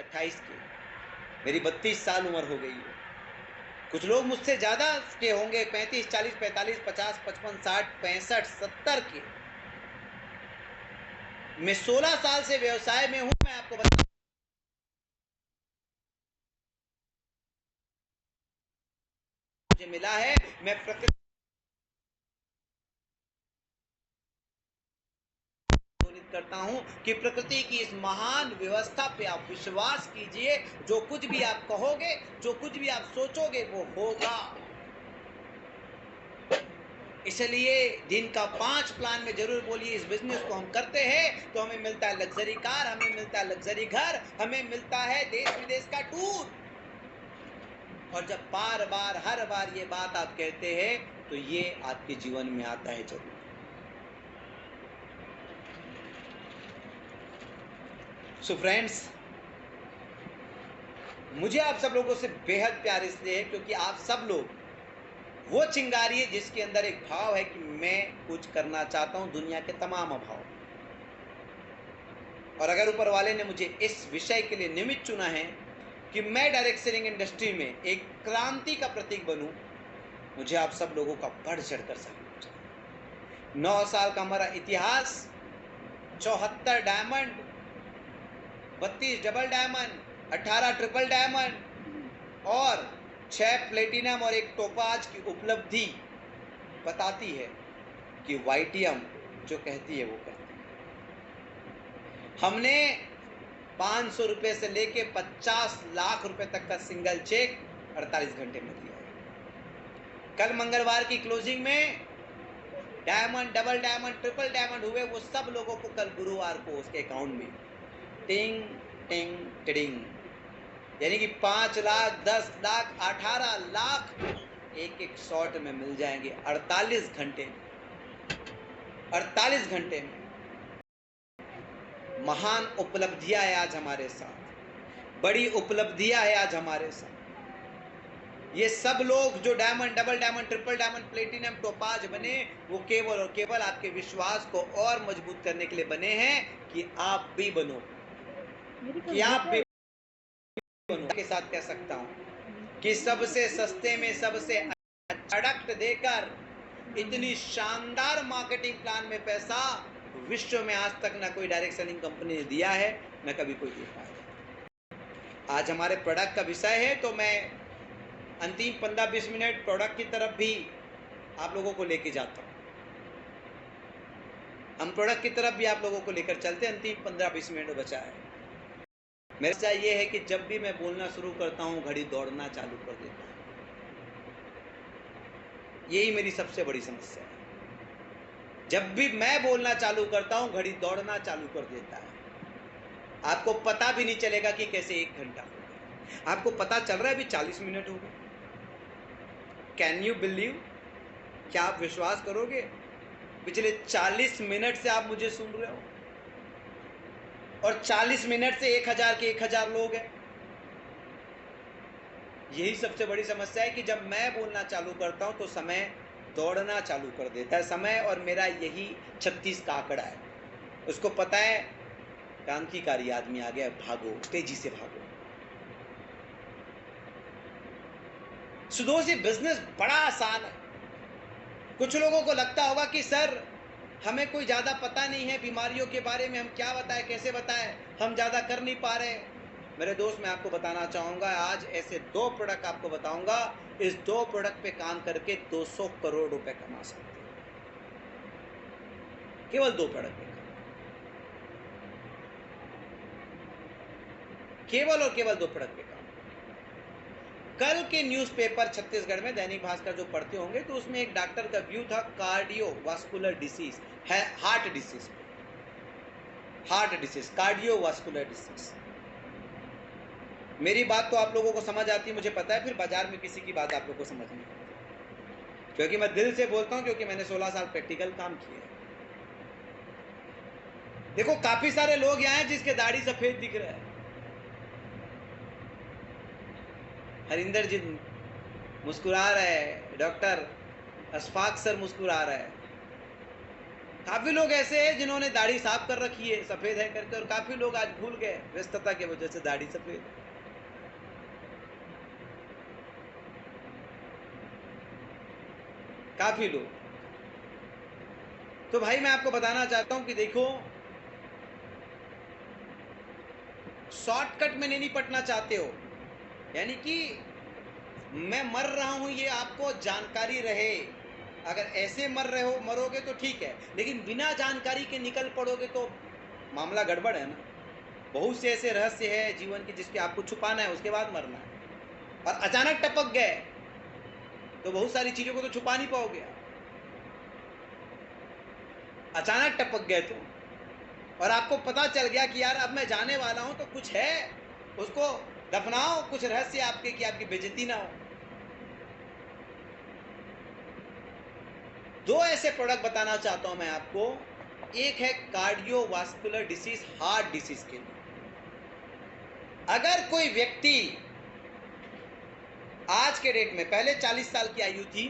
28 के, मेरी 32 साल उम्र हो गई है। कुछ लोग मुझसे ज्यादा के होंगे, 35, 40, 45, 50, 55, 60, 65, 70 के। मैं 16 साल से व्यवसाय में हूं। मैं आपको बता, मुझे मिला है, मैं प्रकृति करता हूं कि प्रकृति की इस महान व्यवस्था पे आप विश्वास कीजिए। जो कुछ भी आप कहोगे, जो कुछ भी आप सोचोगे, वो होगा। इसलिए दिन का 5 प्लान में जरूर बोलिए, इस बिजनेस को हम करते हैं तो हमें मिलता है लग्जरी कार, हमें मिलता है लग्जरी घर, हमें मिलता है देश विदेश का टूर। और जब बार बार हर बार ये बात आप कहते हैं तो ये आपके जीवन में आता है जरूर। सो फ्रेंड्स, मुझे आप सब लोगों से बेहद प्यार इसलिए है क्योंकि आप सब लोग वो चिंगारी है जिसके अंदर एक भाव है कि मैं कुछ करना चाहता हूं दुनिया के तमाम अभाव। और अगर ऊपर वाले ने मुझे इस विषय के लिए निमित्त चुना है कि मैं डायरेक्ट सेलिंग इंडस्ट्री में एक क्रांति का प्रतीक बनूं, मुझे आप सब लोगों का बढ़ चढ़कर सल्यूट चाहिए। 9 साल का हमारा इतिहास, 74 diamond, 32 double diamond, 18 triple diamond और 6 प्लेटिनम और 1 टोपाज की उपलब्धि बताती है कि वाईटीएम जो कहती है वो कहती है। हमने 500 रुपए से लेके 50 लाख रुपए तक का सिंगल चेक 48 घंटे में दिया है। कल मंगलवार की क्लोजिंग में diamond, double diamond, triple diamond हुए वो सब लोगों को कल गुरुवार को उसके अकाउंट में टिंग टिंग टिडिंग, यानी कि 5 लाख, 10 लाख, 18 लाख एक एक शॉट में मिल जाएंगे 48 घंटे में। 48 घंटे में महान उपलब्धियां है आज हमारे साथ, बड़ी उपलब्धियां है आज हमारे साथ। ये सब लोग जो diamond, double diamond, triple diamond, platinum, topaz बने, वो केवल और केवल आपके विश्वास को और मजबूत करने के लिए बने हैं कि आप भी बनो, कि आप भी बनो। के साथ कह सकता हूं कि सबसे सस्ते में सबसे प्रोडक्ट देकर इतनी शानदार मार्केटिंग प्लान में पैसा विश्व में आज तक ना कोई डायरेक्ट सेलिंग कंपनी ने दिया है, ना कभी कोई दे पाएगा। आज हमारे प्रोडक्ट का विषय है तो मैं अंतिम 15-20 मिनट प्रोडक्ट की तरफ भी आप लोगों को लेके जाता हूं। हम प्रोडक्ट की तरफ भी आप लोगों को लेकर चलते, अंतिम 15-20 मिनट बचा है। मेरा समस्या ये है कि जब भी मैं बोलना शुरू करता हूं घड़ी दौड़ना चालू कर देता है। यही मेरी सबसे बड़ी समस्या है। जब भी मैं बोलना चालू करता हूं घड़ी दौड़ना चालू कर देता है। आपको पता भी नहीं चलेगा कि कैसे 1 घंटा हो गया, आपको पता चल रहा है अभी 40 मिनट हो गए। Can you believe? क्या आप विश्वास करोगे? पिछले 40 मिनट से आप मुझे सुन रहे हो और 40 मिनट से 1000 के 1000 लोग हैं। यही सबसे बड़ी समस्या है कि जब मैं बोलना चालू करता हूं तो समय दौड़ना चालू कर देता है। समय और मेरा यही 36 का आंकड़ा है। उसको पता है क्रांतिकारी आदमी आ गया, भागो, तेजी से भागो। सुदोषी बिजनेस बड़ा आसान है। कुछ लोगों को लगता होगा कि सर हमें कोई ज्यादा पता नहीं है बीमारियों के बारे में, हम क्या बताएं, कैसे बताएं, हम ज्यादा कर नहीं पा रहे। मेरे दोस्त, मैं आपको बताना चाहूंगा, आज ऐसे 2 प्रोडक्ट आपको बताऊंगा, इस 2 प्रोडक्ट पे काम करके 200 करोड़ रुपए कमा सकते हैं। केवल 2 प्रोडक्ट पे, केवल और केवल 2 प्रोडक्ट पे काम। कल के न्यूज़पेपर छत्तीसगढ़ में दैनिक भास्कर जो पढ़ते होंगे तो उसमें एक डॉक्टर का व्यू था कार्डियोवास्कुलर डिसीज, है हार्ट डिसीज, कार्डियोवास्कुलर डिसीज। मेरी बात तो आप लोगों को समझ आती है, मुझे पता है, फिर बाजार में किसी की बात आप लोगों को समझ नहीं आती, क्योंकि मैं दिल से बोलता हूं, क्योंकि मैंने 16 साल प्रैक्टिकल काम किया। देखो काफी सारे लोग यहाँ हैं जिसके दाढ़ी सफेद दिख रहा है। हरिंदर जी मुस्कुरा रहे हैं, डॉक्टर अशफाक सर मुस्कुरा रहे हैं, काफी लोग ऐसे हैं जिन्होंने दाढ़ी साफ कर रखी है, सफेद है करके, और काफी लोग आज भूल गए व्यस्तता की वजह से दाढ़ी सफेद है। काफी लोग। तो भाई मैं आपको बताना चाहता हूं कि देखो, शॉर्टकट में नहीं निपटना चाहते हो, यानी कि मैं मर रहा हूं ये आपको जानकारी रहे। अगर ऐसे मर रहे हो, मरोगे तो ठीक है, लेकिन बिना जानकारी के निकल पड़ोगे तो मामला गड़बड़ है ना। बहुत से ऐसे रहस्य है जीवन के जिसके आपको छुपाना है, उसके बाद मरना है। और अचानक टपक गए तो बहुत सारी चीजों को तो छुपा नहीं पाओगे। अचानक टपक गए तो, और आपको पता चल गया कि यार अब मैं जाने वाला हूं, तो कुछ है, उसको दफनाओ, कुछ रहस्य आपके कि आपकी बेइज्जती ना हो। दो ऐसे प्रोडक्ट बताना चाहता हूं मैं आपको। एक है कार्डियोवास्कुलर डिसीज, हार्ट डिसीज के लिए। अगर कोई व्यक्ति आज के डेट में, पहले 40 साल की आयु थी,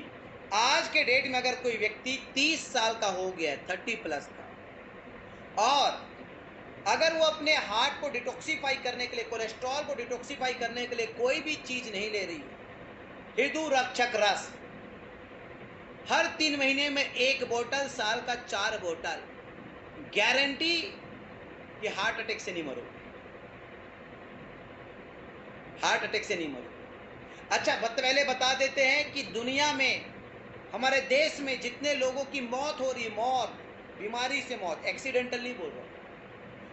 आज के डेट में अगर कोई व्यक्ति 30 साल का हो गया, 30 प्लस का, और अगर वो अपने हार्ट को डिटॉक्सिफाई करने के लिए, कोलेस्ट्रॉल को डिटॉक्सिफाई करने के लिए कोई भी चीज नहीं ले रही है, हृदय रक्षक रस हर 3 महीने में 1 बोतल, साल का 4 बोतल, गारंटी कि हार्ट अटैक से नहीं मरोगे, हार्ट अटैक से नहीं मरोगे। अच्छा, पहले बता देते हैं कि दुनिया में, हमारे देश में जितने लोगों की मौत हो रही है, मौत, बीमारी से मौत, एक्सीडेंटल नहीं बोल रहा,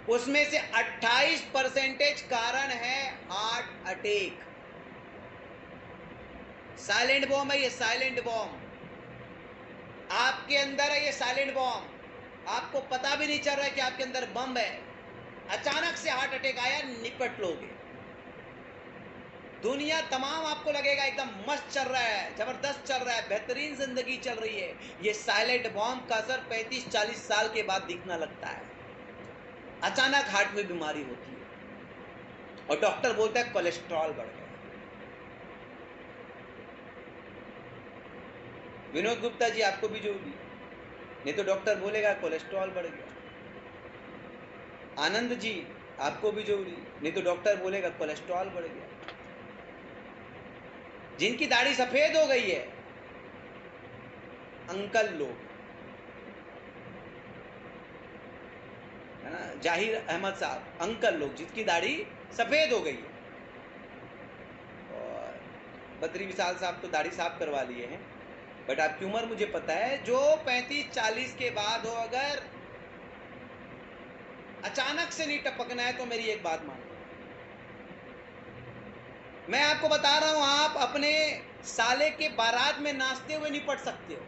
उसमें से 28% कारण है हार्ट अटैक। साइलेंट बॉम्ब है ये, साइलेंट बॉम्ब आपके अंदर है, ये साइलेंट बॉम्ब। आपको पता भी नहीं चल रहा है कि आपके अंदर बम है, अचानक से हार्ट अटैक आया, निपट लोगे। दुनिया तमाम आपको लगेगा एकदम मस्त चल रहा है, जबरदस्त चल रहा है, बेहतरीन जिंदगी चल रही है। ये साइलेंट बॉम्ब का असर 35-40 साल के बाद दिखना लगता है। अचानक हार्ट में बीमारी होती है और डॉक्टर बोलता है कोलेस्ट्रॉल बढ़ गया। विनोद गुप्ता जी आपको भी जोड़ी, नहीं तो डॉक्टर बोलेगा कोलेस्ट्रॉल बढ़ गया। आनंद जी आपको भी जोड़ी, नहीं तो डॉक्टर बोलेगा कोलेस्ट्रॉल बढ़ गया। जिनकी दाढ़ी सफेद हो गई है, अंकल लोग, है ना, जाहिर अहमद साहब, अंकल लोग जिनकी दाढ़ी सफेद हो गई है, और बद्री विशाल साहब तो दाढ़ी साफ करवा लिए हैं। बट आपकी उम्र मुझे पता है, जो 35-40 के बाद हो, अगर अचानक से नहीं टपकना है तो मेरी एक बात मान लो, मैं आपको बता रहा हूं, आप अपने साले के बारात में नाचते हुए निपट सकते हो,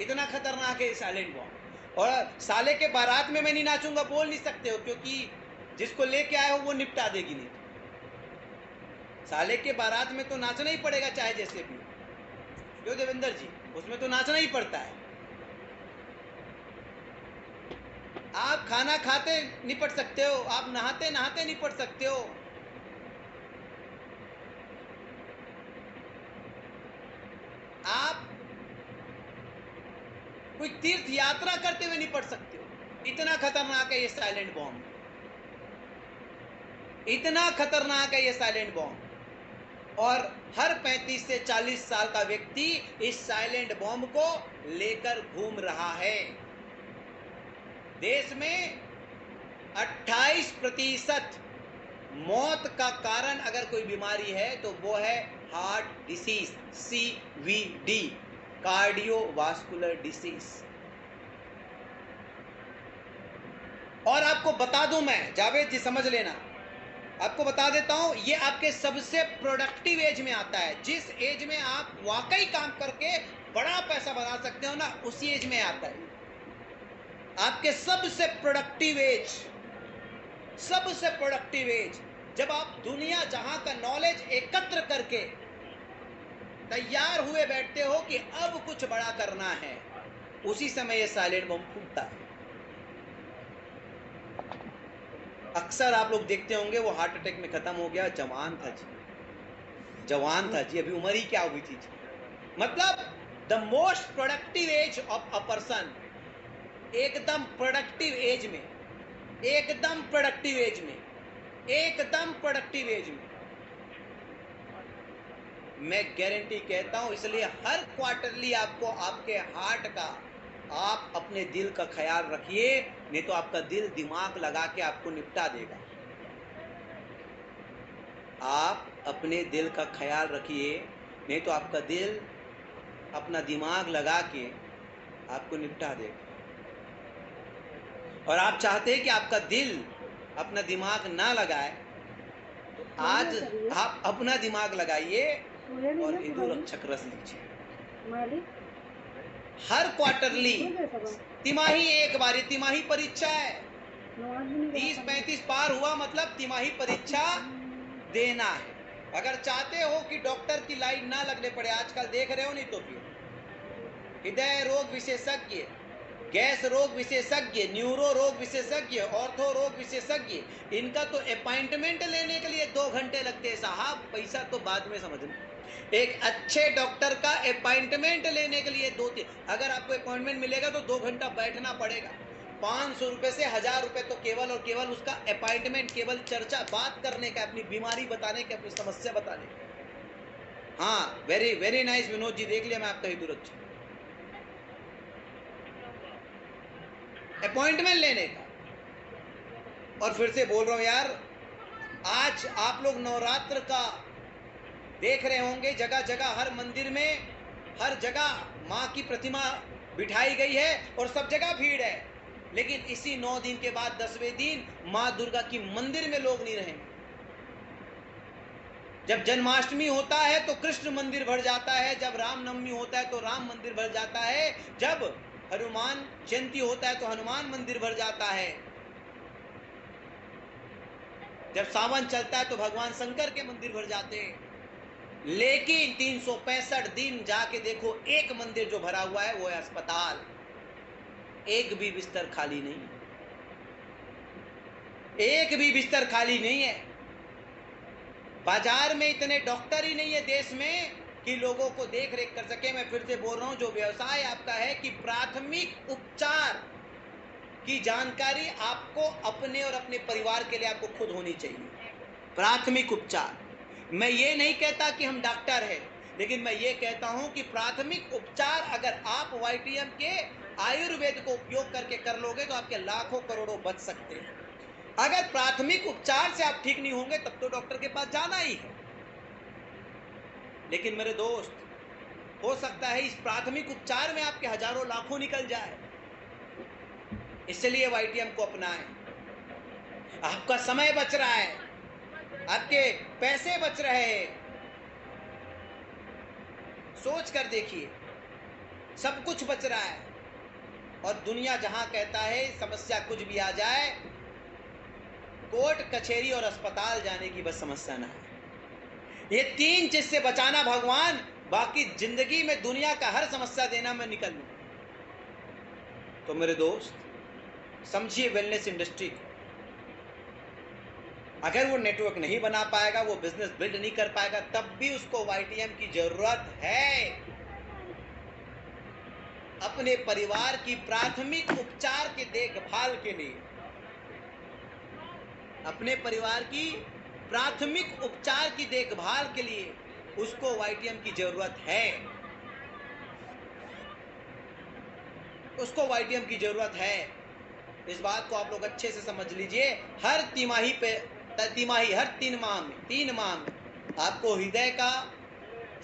इतना खतरनाक है साइलेंट बॉम्ब। और साले के बारात में मैं नहीं नाचूंगा बोल नहीं सकते हो, क्योंकि जिसको लेके आए हो वो निपटा देगी। नहीं, साले के बारात में तो नाचना ही पड़ेगा चाहे जैसे भी। क्यों देवेंद्र जी, उसमें तो नाचना ही पड़ता है। आप खाना खाते निपट सकते हो, आप नहाते नहाते निपट सकते हो, आप कोई तीर्थ यात्रा करते हुए निपट सकते हो। इतना खतरनाक है ये साइलेंट बॉम्ब, इतना खतरनाक है ये साइलेंट बॉम्ब। और हर 35 से 40 साल का व्यक्ति इस साइलेंट बॉम्ब को लेकर घूम रहा है। देश में 28% मौत का कारण अगर कोई बीमारी है तो वो है heart disease, CVD, cardiovascular disease. और आपको बता दूं मैं, जावेद जी समझ लेना, आपको बता देता हूं, ये आपके सबसे प्रोडक्टिव एज में आता है। जिस एज में आप वाकई काम करके बड़ा पैसा बना सकते हो ना, उसी एज में आता है। आपके सबसे प्रोडक्टिव एज, सबसे प्रोडक्टिव एज, जब आप दुनिया जहां का नॉलेज एकत्र करके तैयार हुए बैठते हो कि अब कुछ बड़ा करना है, उसी समय ये साइलेंट बम फूटता है। अक्सर आप लोग देखते होंगे वो हार्ट अटैक में खत्म हो गया, जवान था जी, जवान था जी, अभी उम्र ही क्या हुई थी जी। मतलब the most productive age of a person एकदम प्रोडक्टिव एज में, एकदम प्रोडक्टिव एज में, एकदम प्रोडक्टिव एज में, मैं गारंटी कहता हूं। इसलिए हर क्वार्टरली आपको आपके हार्ट का, आप अपने दिल का ख्याल रखिए, नहीं तो आपका दिल दिमाग लगा के आपको निपटा देगा। आप अपने दिल का ख्याल रखिए, नहीं तो आपका दिल अपना दिमाग लगा के आपको निपटा देगा। और आप चाहते हैं कि आपका दिल अपना दिमाग ना लगाए, तो आज आप अपना दिमाग लगाइए और हिंदू रक्षक रस लीजिए। हर क्वार्टरली, तिमाही एक बार, तिमाही परीक्षा है, 30-35 पार हुआ मतलब तिमाही परीक्षा देना है। अगर चाहते हो कि डॉक्टर की लाइन ना लगने पड़े, आजकल देख रहे हो, नहीं तो फिर हृदय रोग विशेषज्ञ, गैस रोग विशेषज्ञ, न्यूरो रोग विशेषज्ञ, ऑर्थो रोग विशेषज्ञ, इनका तो अपॉइंटमेंट लेने के लिए 2 घंटे लगते हैं साहब। पैसा तो बाद में समझना, एक अच्छे डॉक्टर का अपॉइंटमेंट लेने के लिए 2-3, अगर आपको अपॉइंटमेंट मिलेगा तो 2 घंटा बैठना पड़ेगा। 500 रुपए से 1000 रुपए तो केवल और केवल उसका अपॉइंटमेंट, केवल चर्चा, बात करने का, अपनी बीमारी बताने की, अपनी समस्या बताने का। हाँ, very very nice Vinod ji, देख लिया मैं आपका हिंदू रक्षक। अपॉइंटमेंट लेने का। और फिर से बोल रहा हूं यार, आज आप लोग नवरात्र का देख रहे होंगे, जगह जगह हर मंदिर में, हर जगह मां की प्रतिमा बिठाई गई है और सब जगह भीड़ है। लेकिन इसी 9 दिन के बाद 10वें दिन मां दुर्गा की मंदिर में लोग नहीं रहेंगे। जब जन्माष्टमी होता है तो कृष्ण मंदिर भर जाता है, जब रामनवमी होता है तो राम मंदिर भर जाता है, जब हनुमान जयंती होता है तो हनुमान मंदिर भर जाता है, जब सावन चलता है तो भगवान शंकर के मंदिर भर जाते हैं। लेकिन 365 दिन जाके देखो, एक मंदिर जो भरा हुआ है वो है अस्पताल। एक भी बिस्तर खाली नहीं है, एक भी बिस्तर खाली नहीं है। बाजार में इतने डॉक्टर ही नहीं है देश में कि लोगों को देख रेख कर सके। मैं फिर से बोल रहा हूं, जो व्यवसाय आपका है कि प्राथमिक उपचार की जानकारी आपको अपने और अपने परिवार के लिए आपको खुद होनी चाहिए। प्राथमिक उपचार, मैं ये नहीं कहता कि हम डॉक्टर हैं, लेकिन मैं ये कहता हूं कि प्राथमिक उपचार अगर आप वाईटीएम के आयुर्वेद को उपयोग करके कर लोगे तो आपके लाखों करोड़ों बच सकते हैं। अगर प्राथमिक उपचार से आप ठीक नहीं होंगे तब तो डॉक्टर के पास जाना ही है। लेकिन मेरे दोस्त, हो सकता है इस प्राथमिक उपचार में आपके हजारों लाखों निकल जाए। इसलिए वाईटीएम को अपनाएं। आपका समय बच रहा है, आपके पैसे बच रहे हैं। सोच कर देखिए, सब कुछ बच रहा है। और दुनिया जहां कहता है समस्या कुछ भी आ जाए, कोर्ट कचहरी और अस्पताल जाने की बस समस्या ना है। ये 3 चीज से बचाना भगवान, बाकी जिंदगी में दुनिया का हर समस्या देना मैं निकल लूं। तो मेरे दोस्त, समझिए वेलनेस इंडस्ट्री को। अगर वो नेटवर्क नहीं बना पाएगा, वो बिजनेस बिल्ड नहीं कर पाएगा, तब भी उसको वाईटीएम की जरूरत है। अपने परिवार की प्राथमिक उपचार के देखभाल के लिए, अपने परिवार की प्राथमिक उपचार की देखभाल के लिए उसको वाईटीएम की जरूरत है। उसको वाईटीएम की जरूरत है। इस बात को आप लोग अच्छे से समझ लीजिए। हर तिमाही पे, तिमाही हर 3 माह में आपको हृदय का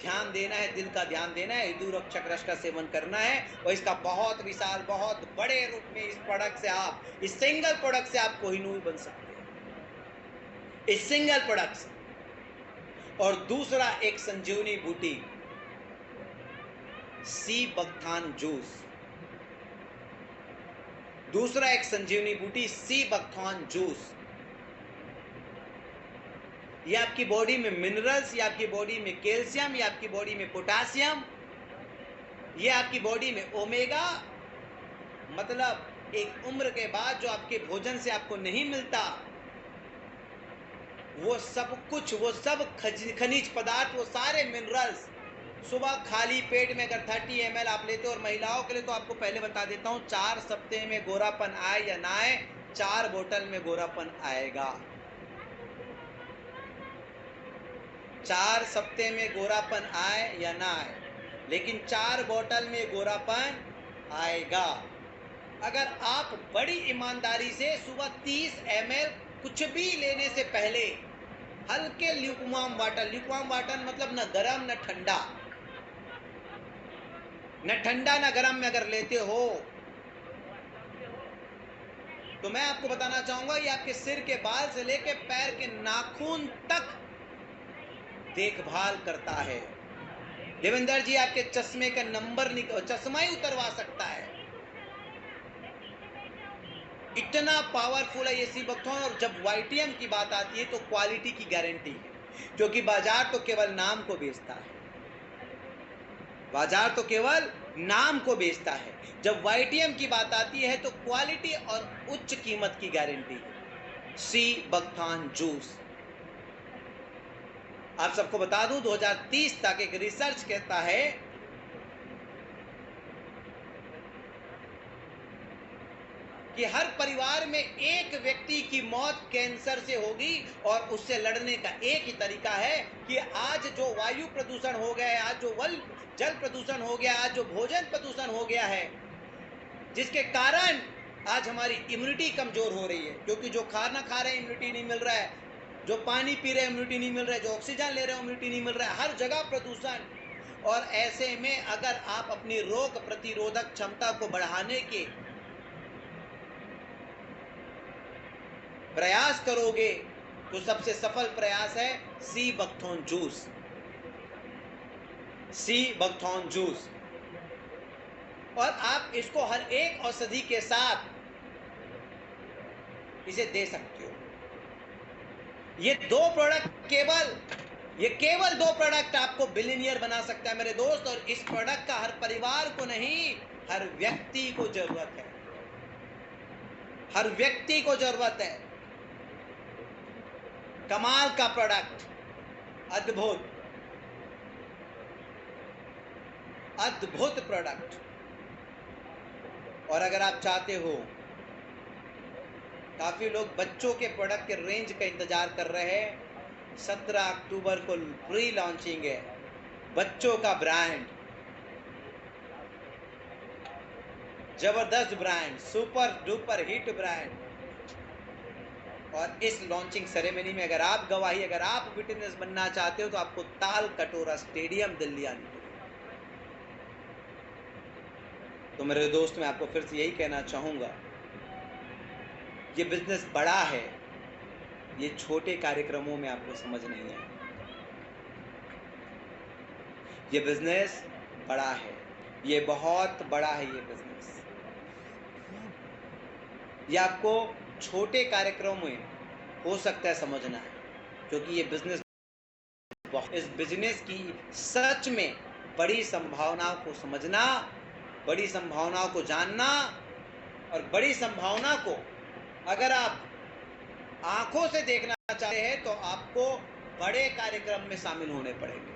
ध्यान देना है, दिल का ध्यान देना है, हिंदू रक्षक रस का सेवन करना है। और इसका बहुत विशाल, बहुत बड़े रूप में इस प्रोडक्ट से, आप इस सिंगल प्रोडक्ट से आप कोहिनूर बन सकते हैं, इस सिंगल प्रोडक्ट से। और दूसरा एक संजीवनी बूटी सी बकथान जूस, दूसरा एक संजीवनी बूटी सी बकथान जूस। ये आपकी बॉडी में मिनरल्स, ये आपकी बॉडी में कैल्शियम, ये आपकी बॉडी में पोटासियम, ये आपकी बॉडी में ओमेगा, मतलब एक उम्र के बाद जो आपके भोजन से आपको नहीं मिलता, वो सब कुछ, वो सब खनिज पदार्थ, वो सारे मिनरल्स सुबह खाली पेट में अगर 30 ml आप लेते हो, और महिलाओं के लिए तो आपको पहले बता देता हूं, 4 सप्ताह में गोरापन आए या ना आए, 4 बोतल में गोरापन आएगा। 4 सप्ताह में गोरापन आए या ना आए, लेकिन 4 बोतल में गोरापन आएगा। अगर आप बड़ी ईमानदारी से सुबह 30 ml कुछ भी लेने से पहले हल्के ल्यूकवार्म वाटर मतलब न गर्म न ठंडा, न ठंडा न गर्म में अगर लेते हो, तो मैं आपको बताना चाहूंगा ये आपके सिर के बाल से लेके पैर के नाखून तक देखभाल करता है। देवेंद्र जी आपके चश्मे का नंबर चश्मा ही उतरवा सकता है, इतना पावरफुल है ये सी बकथॉर्न। और जब वाईटीएम की बात आती है तो क्वालिटी की गारंटी है, क्योंकि बाजार तो केवल नाम को बेचता है, बाजार तो केवल नाम को बेचता है। जब वाईटीएम की बात आती है तो क्वालिटी और उच्च कीमत की गारंटी है। सी बकथॉर्न जूस, आप सबको बता दूं 2030 तक एक रिसर्च कहता है कि हर परिवार में एक व्यक्ति की मौत कैंसर से होगी, और उससे लड़ने का एक ही तरीका है कि आज जो वायु प्रदूषण हो गया है, आज जो जल प्रदूषण हो गया, आज जो भोजन प्रदूषण हो गया है, जिसके कारण आज हमारी इम्यूनिटी कमजोर हो रही है, क्योंकि जो खाना खा रहे हैं इम्यूनिटी नहीं मिल रहा है, जो पानी पी रहे हैं इम्यूनिटी नहीं मिल रहा है, जो ऑक्सीजन ले रहे हैं इम्यूनिटी नहीं मिल रहा है, हर जगह प्रदूषण। और ऐसे में अगर आप अपनी रोग प्रतिरोधक क्षमता को बढ़ाने के प्रयास करोगे तो सबसे सफल प्रयास है sea buckthorn juice. Sea buckthorn juice, और आप इसको हर एक औषधि के साथ इसे दे सकते हो। ये केवल दो प्रोडक्ट आपको बिलियनियर बना सकता है मेरे दोस्त, और इस प्रोडक्ट का हर परिवार को नहीं, हर व्यक्ति को जरूरत है, हर व्यक्ति को जरूरत है। कमाल का प्रोडक्ट, अद्भुत अद्भुत प्रोडक्ट। और अगर आप चाहते हो, काफी लोग बच्चों के प्रोडक्ट के रेंज का इंतजार कर रहे हैं, 17 अक्टूबर को प्री लॉन्चिंग है, बच्चों का ब्रांड, जबरदस्त brand, super duper hit brand. और इस लॉन्चिंग सेरेमनी में अगर आप गवाही, अगर आप विटनेस बनना चाहते हो, तो आपको ताल कटोरा स्टेडियम दिल्ली आनी पड़ेगी। तो मेरे दोस्त, मैं आपको फिर से यही कहना चाहूंगा, ये बिजनेस बड़ा है, ये छोटे कार्यक्रमों में आपको समझ नहीं है। ये बिजनेस बड़ा है, ये बहुत बड़ा है ये बिजनेस। ये आपको छोटे कार्यक्रमों में हो सकता है समझना है, क्योंकि ये बिजनेस, इस बिजनेस की सच में बड़ी संभावनाओं को समझना, बड़ी संभावनाओं को जानना, और बड़ी संभावना को अगर आप आंखों से देखना चाहते हैं तो आपको बड़े कार्यक्रम में शामिल होने पड़ेंगे,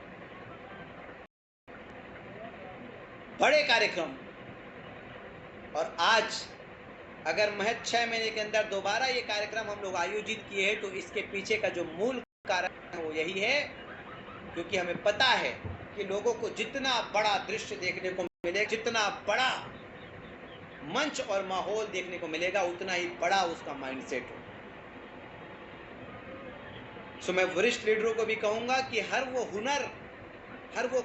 बड़े कार्यक्रम। और आज अगर महज 6 महीने के अंदर दोबारा ये कार्यक्रम हम लोग आयोजित किए हैं, तो इसके पीछे का जो मूल कारण है वो यही है, क्योंकि हमें पता है कि लोगों को जितना बड़ा दृश्य देखने को मिलेगा, जितना बड़ा मंच और माहौल देखने को मिलेगा, उतना ही बड़ा उसका माइंडसेट हो। सो मैं वरिष्ठ लीडरों को भी कहूंगा कि हर वो हुनर, हर वो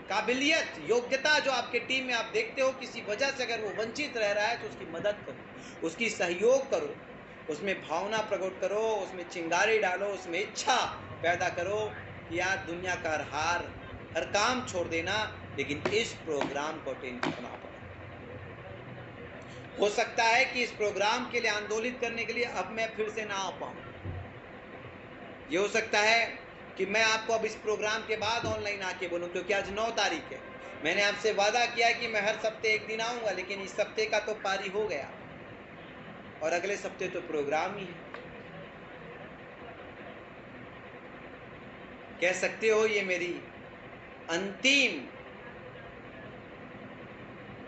काबिलियत, योग्यता जो आपके टीम में आप देखते हो, किसी वजह से अगर वो वंचित रह रहा है, तो उसकी मदद करो, उसकी सहयोग करो, उसमें भावना प्रकट करो, उसमें चिंगारी डालो, उसमें इच्छा पैदा करो कि यार दुनिया का हर काम छोड़ देना, लेकिन इस प्रोग्राम को अटेंड करना पड़े। हो सकता है कि इस प्रोग्राम के लिए आंदोलित करने के लिए अब मैं फिर से ना आ पाऊं, ये हो सकता है कि मैं आपको अब इस प्रोग्राम के बाद ऑनलाइन आके बोलूं, क्योंकि आज 9 तारीख है। मैंने आपसे वादा किया कि मैं हर सप्ते एक दिन आऊंगा, लेकिन इस सप्ते का तो पारी हो गया, और अगले सप्ते तो प्रोग्राम ही है। कह सकते हो ये मेरी अंतिम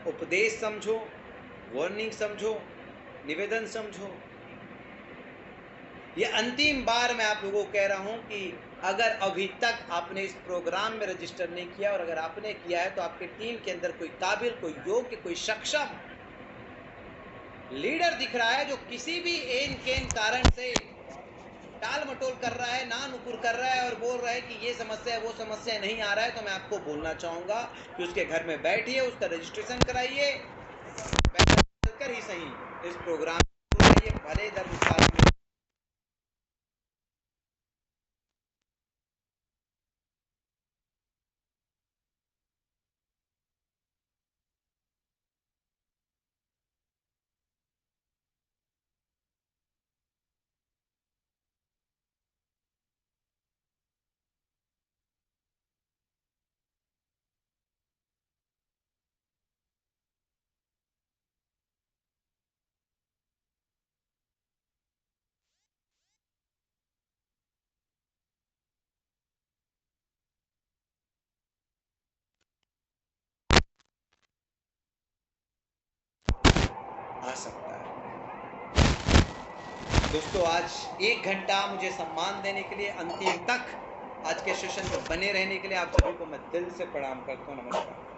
उपदेश समझो, वार्निंग समझो, निवेदन समझो। ये अंतिम बार मैं आप लोगों को कह रहा हूं कि अगर अभी तक आपने इस प्रोग्राम में रजिस्टर नहीं किया, और अगर आपने किया है तो आपके टीम के अंदर कोई काबिल, कोई योग्य, कोई सक्षम लीडर दिख रहा है जो किसी भी एन केन कारण से टाल मटोल कर रहा है, ना नुकुर कर रहा है और बोल रहा है कि ये समस्या है, वो समस्या नहीं आ रहा है, तो मैं आपको बोलना चाहूंगा कि उसके घर में बैठिए, उसका रजिस्ट्रेशन कराइए, पैसा कर ही सही इस प्रोग्राम में भले धर्मशाला में। आ सकता है। दोस्तों, आज 1 घंटा मुझे सम्मान देने के लिए, अंतिम तक आज के सेशन में बने रहने के लिए आप सभी को मैं दिल से प्रणाम करता हूँ। नमस्कार।